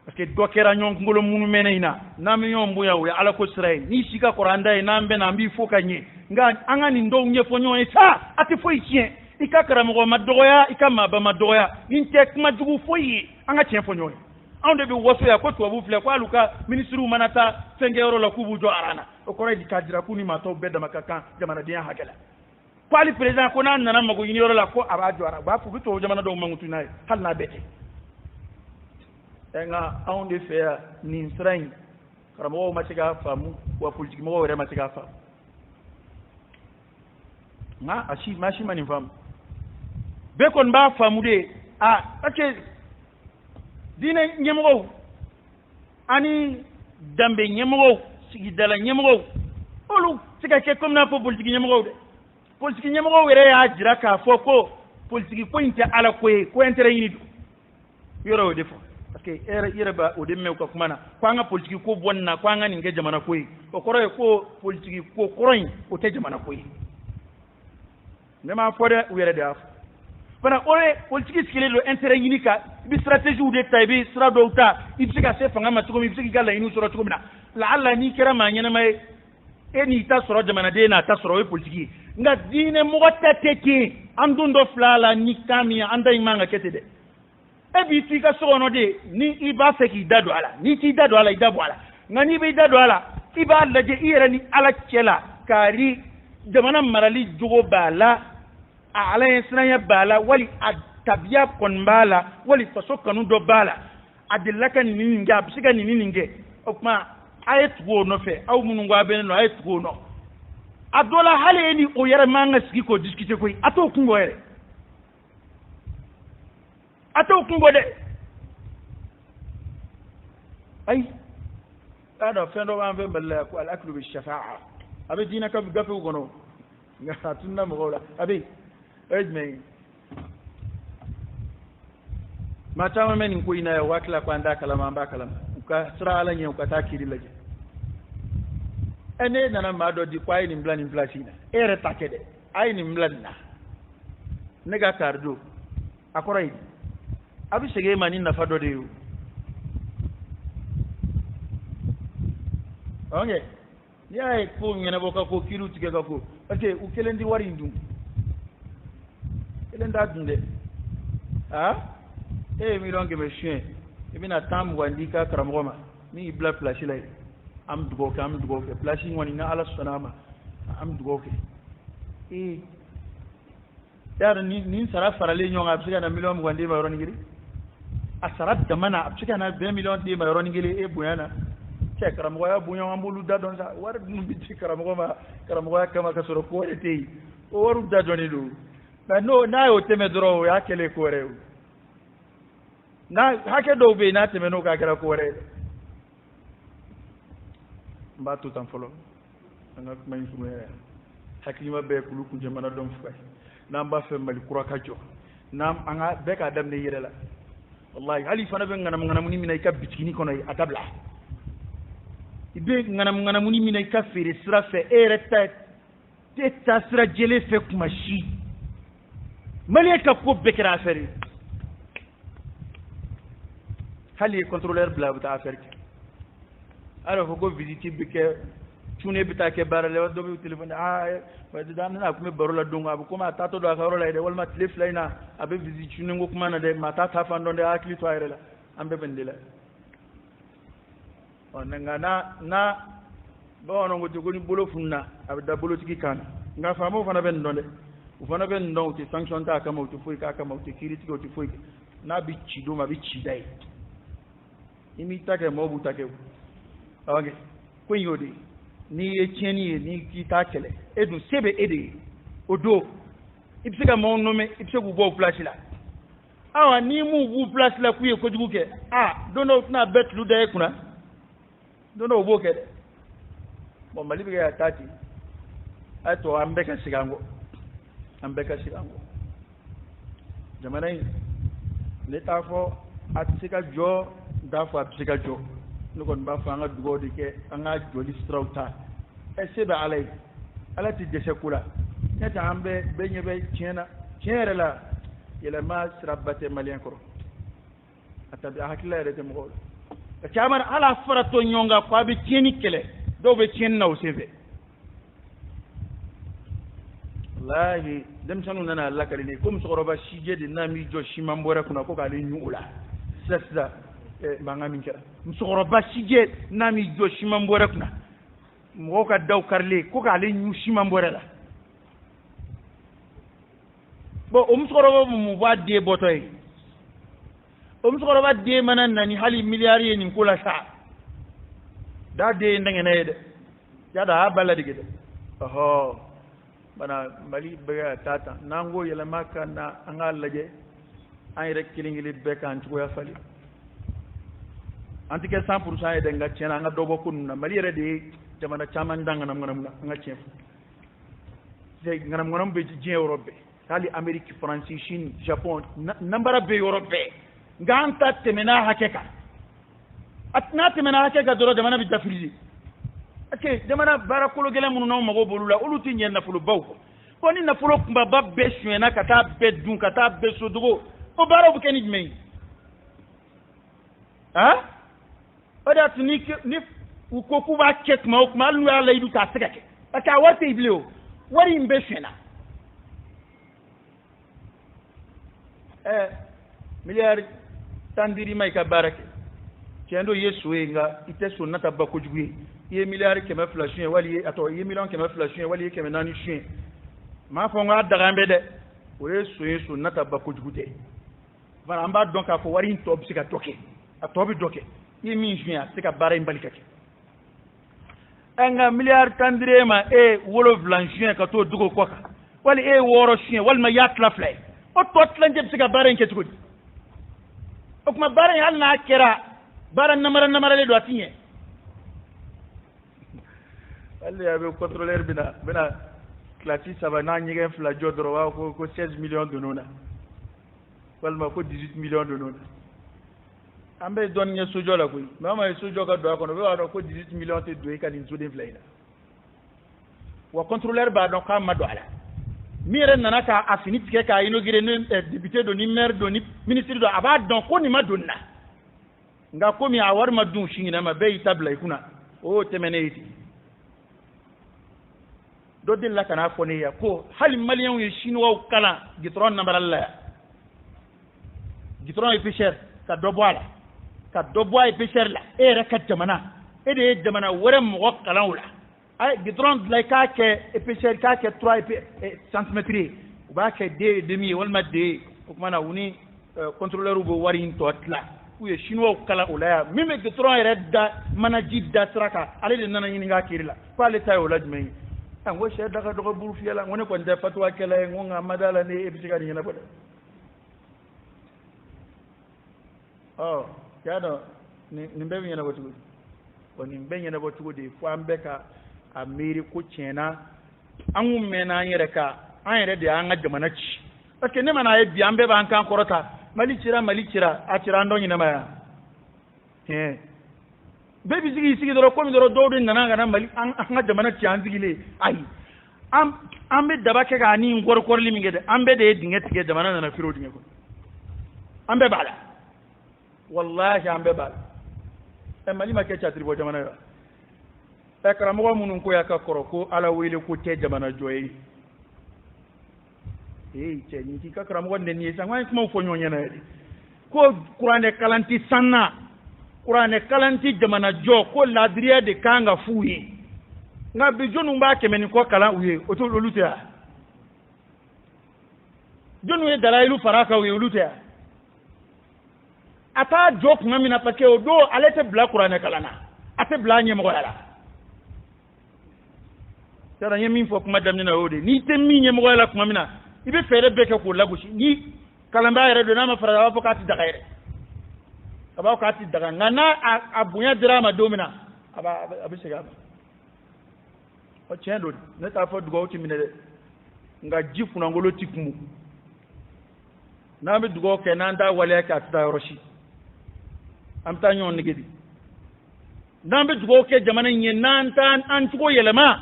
parce que dokera nyon ngolo munu meneina na mi yombu ya we ala ko sray ni shika koranda na mbe na mbi foka nye nga anga ni ndo nye fonyo sa ati foi chien ikakara mo madoya ikama ba madoya inte kuma jugu foi anga chien fonyo ande bi woso ya ko to bu fle kwa luka ministru manata fenge euro la kubu jo arana o kore di kadira kuni mato bedda makaka jamana dia hakala kwali president ko nan nana mago yini euro la ko aba jo ara ba fu to jamana do mangutu nay hal na bete nga aunde fea ni nsrain karamo matiga famu wa politique mo were matiga famu nga ashi mashi mani famu be kon ba famu de parce dine nyemgo ani dambe nyemgo sigi dala nyemgo olu sika ke comme na po politique nyemgo de politique nyemgo were ya jira ka foko politique ko inte ala ko intérêt yini yoro defo parce que ere ba o de mew ka kumana kwanga politique ko bonna kwanga ninge jamana koyi o koroy ko politique ko koroy o te jamana koyi nema fode were de af bana ore politique skile lo intérêt yinika bi stratégie ou de taybi sra do ta ibsika se fanga matuko mi ibsika la inu soro tuko mina la alla ni kera ma nyana mai eni ta soro jamana de na ta soro we politique nga dine mo teke andundo flala ni kami anda imanga ketede ebi tika sono de ni iba fe ki dado ala ni ti dado ala idabo ala ngani be dado ala iba laje ira ni ala kela kari jamana marali jugo bala ala yesnaya bala wali atabiya kon bala wali faso kanu do bala adillaka ni ninga bisika ni ninge okma ayet go no fe aw munu ngwa ben no ayet go no adola hale ni o yere manga siki ko discuter ko ato kungo yere ato kungo de ay ada fendo wa be balla ko al aklu bi shafa'a abi dinaka bi gafu gono nga tunna mo gola abi ejme matama men ko ina wakla ko anda kala mamba kala ka sra ala nyen ko takiri laje ene nana ma do di kwai ni mblan inflation ere takede ay ni mblan na nega kardo akoray abi sege mani na fado de yu onge ya ko ngena boka ko kilu tige ka ko parce u kelendi wari ndum kelenda dunde mi longe me chien ibina tam wandika karamgoma mi bla flashi lay am dugo ke flashing woni na ala sonama am dugo ke yar ni sara farale nyonga absika na million wandi ma yoro ngiri asarat damana absika na 20 million di ma yoro ngiri buyana che karamgo ya bunyo ambulu dadon sa war dum bi ci karamgo ya kama ka soro ko ete o waru dadoni do na no na yo teme dro ya kele ko rew na hake do be na teme no ka kala ko rew mbatu tan folo nga may sumu hakima be kulu ku jamana dom fay nam ba fe mali kuraka jo nam anga be ka dam ne yere la wallahi hali fana be ngana muni minay ka bitini kono atabla ibe ngana muni minay ka fere sira fe ereta te tasira jele fe kuma shi malien ka ko bekira affaire hali contrôleur bla buta affaire alors faut ko visiter bike tune bita ke barale do bi téléphone wa da na kuma barola dunga abu kuma tato do ka rola de wal ma telef layna abe visite tune ngo kuma na de mata ta fando de akli to ayre la ambe bendela on na ba no ngo jogoni bolo funna abe da bolo tiki kan nga famo fana ben donde u fana ben don ti sanction ta kama uti foi ka kama uti kiriti ko uti foi na bi chido ma bi chidai imi take mo bu take okay ko yodi ni e tieni ni ki ta kele edu sebe ede odo ibsega mo no me ibsegu bo place la awa ni mu bu place la ku ye ko juguke dono na bet lu de kuna dono bo ke bon mali biga tati ato ambeka sigango jamana ne ta fo atsika jo da fo atsika jo no kon ba fa nga dugo de ke nga joli strauta e sebe alay alati de sekula ne ta ambe benye be chenere la yela ma srabate malien ko atabi hakila rete mo ka chamar ala farato nyonga ko be tieni kele do be tien naw sebe wallahi dem sanu nana lakali ne comme sokoroba shije de nami jo shimambora kuna ko kale nyula sasa banga min kera sokoroba shije nami jo shimambora kuna mo ka daw karle ko kale nyu shimambora la bo sokoroba mu ba de botoy sokoroba de manan nani hali miliyari ni kula sa da de ndangene de ya da bala dige de oho bana mali bega tata nango yela maka na anga laje ay rek kilingili beka antu ya fali antike 100% de nga cena nga dobo kunna mali re de jamana chaman danga nam nga chef de nganam nganam be ji Europe kali Amerique France Chine Japon nambara be Europe nganta temena hakeka atna temena hakeka doro jamana bi tafrizi ake jamana barakolo gele munu no mago bolula uluti nyen na fulu baw ko ni na fulu kumba babbe suena kata be dun kata be sodugo o baro bu kenid mei oda tuni ni ko ku ba check ma ko malu ala idu ta sekake aka wate ibleo wari mbe suena miliyar tandiri mai ka barake kendo yesu nga ite sunna tabako jugu ye miliyar keme flashien wali ato ye million keme flashien wali keme nani chien ma fo nga dagambe de o yesu nata bakujugute bana amba donc a fo wari to bisika toke a to bi doke ye min chien sika bare imbalikake nga miliyar tandrema wolo blanchien ka to dugo koka wali woro chien wal ma yatla flay o to tlanje bisika bare nke tugudi o kuma bare hal na kera bara namara le do atinye alle abe contrôleur bina classe ça va na nyige fla jodro wa ko 16 millions de nona walma ko 18 millions de nona ambe don nye sojo la koy mama sojo ka do ko no wa ko 18 millions te do ka ni zodin flayla wa contrôleur ba don ka mado ala mire nana ka afinit ke ka inaugurer député do ni maire do ni ministre do aba don ko ni madonna nga komi awar madun shingina ma be tabla ikuna o temene iti do dilla kana foni ya ko hal maliyan yi shinwa kala gitron number Allah gitron e pêcheur ka dobwala ka dobwa e pêcheur la rekat jamana de jamana wore mo kala wala ay gitron la ka ke e pêcheur ka ke 3 cm ba ke de demi wal madde ko mana woni contrôleur go wari to atla ku ye shinwa kala ulaya mime gitron redda mana jidda traka ale de nana yini nga kirila pale tayo lajmai an wo she daga dogo buru fiela ngone ko nda fatwa kala ngonga madala ne e bisiga ni na boda yado ni mbe nyana botu ko ni mbe nyana botu de fo ambeka amiri ko chena an mena yere ka an yere de an ga jamana ci parce que ne mana e bi ambe ba an kan korota mali cira a cira ndo nyina ma bebi sigi doro komi doro do nana ngana mali an ga jamana ci an zigile ai an bɛ daba kɛ k'a ni kɔrɔkɔrɔli min kɛ dɛ an bɛɛ de ye dingɛ tigɛ jamana nana firi o dingɛ kɔnɔ an bɛɛ b'a la wallahi an bɛɛ b'a la mali ma kɛ catiri bɔ jamana ye karamɔgɔ minnu ko y'a ka kɔrɔ ko ala wele ko tɛ jamana jɔ ye cɛ nin k'i ka karamɔgɔ nɛni ye san an ye kumaw fɔ ɲɔgɔn ɲɛna yɛrɛ ko kuranɛ kalan ti sanna kuranɛ kalan ti jamana jɔ ko laadiriya de kan ka f'u ye nka bi jɔnniw b'a kɛmɛ ni kɔ kalan u ye o t'olu tɛ yan jɔnniw ye dalayilu fara kan u ye olu tɛ yan a t'a jɔ kuma min na parce que o don ale tɛ bila kuranɛ kalan na a tɛ bila ɲɛmɔgɔya la yɔrɔ n ye min fɔ kuma daminɛ na o de n'i tɛ min ɲɛmɔgɔya la kuma min na i bɛ fɛɛrɛ bɛɛ kɛ k'o lagosi ni kalanbaa yɛrɛ don n'a ma fara a b'a fɔ k'a tɛ daga yɛrɛ a b'a fɔ k'a tɛ daga nka n'a a bonya dira a ma don min na a bɛ segin a ma o tiɲɛ don ne t'a fɔ dugawu tɛ minɛ dɛ nka ji kunnangolo tɛ kumu n'an bɛ dugawu kɛ n'an t'a waleya kɛ a tɛ taa yɔrɔ si an bɛ taa ɲɔgɔn nege de n'an bɛ dugawu kɛ jamana in ye n'an t'a an cogo yɛlɛma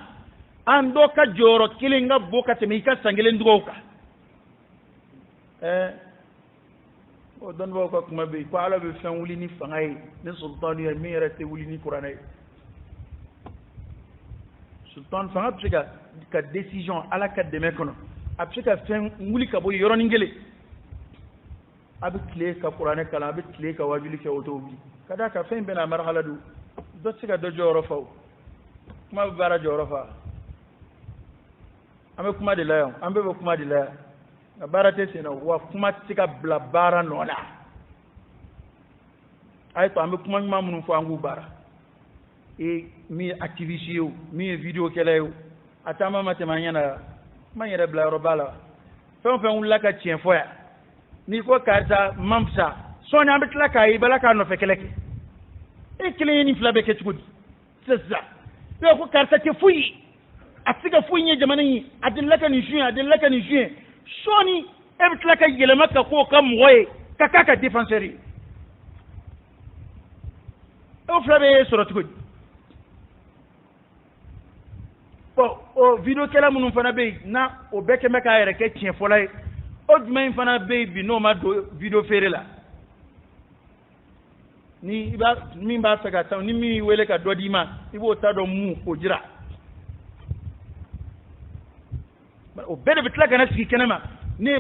an dɔ ka jɔyɔrɔ kelen ka bon ka tɛmɛ i ka san kelen dugawu kan o dɔnnibaaw ka kuma bɛ yen ko ala bɛ fɛn wuli ni fanga ye ni sultani ye min yɛrɛ tɛ wuli ni kuranɛ ye sultan fanga bɛ se ka décision ala ka dɛmɛ kɔnɔ a bɛ se ka fɛn wuli ka bɔ yɔrɔnin kelen a bɛ tile ka kuranɛ kalan a bɛ tile ka wajuli kɛ o t'o wuli ka d'a kan fɛn bɛɛ n'a marahala don dɔ tɛ se ka dɔ jɔyɔrɔ fa o kuma bɛ baara jɔyɔrɔ fa an bɛ kuma de la yan an bɛɛ bɛ kuma de la yan nka baara tɛ sen na wa kuma tɛ se ka bila baara nɔ la a ye to an bɛ kuma ɲuman minnu fɔ an k'u baara min ye activiste ye o min ye video kɛla ye o a taama ma tɛmɛ an ɲɛna yan kuma yɛrɛ bila yɔrɔ b'a la fɛn o fɛn wulila ka tiɲɛ fɔ yan n'i ko karisa man fisa sɔɔni an bɛ tila k'a ye i bala k'a nɔfɛ kɛlɛ kɛ e kelen ye nin fila bɛ kɛ cogo di sisan i b'a fɔ karisa tɛ foyi a tɛ se ka foyi ɲɛ jamana in ye a delila ka nin suɲɛ a delila ka nin suɲɛ sɔɔni e bɛ tila ka yɛlɛma ka k'o ka mɔgɔ ye ka k'a ka défenseur ye o fila bɛ sɔrɔ cogo di o video kɛla minnu fana bɛ yen na o bɛɛ kɛmɛ k'a yɛrɛ kɛ tiɲɛ fɔla ye o jumɛn in fana bɛ yen bi n'o ma don video feere la ni min b'a fɛ ka taa ni min y'i wele ka dɔ d'i ma i b'o ta dɔn mun k'o jira o bɛɛ de bɛ tila ka na sigi kɛnɛ ma ne ye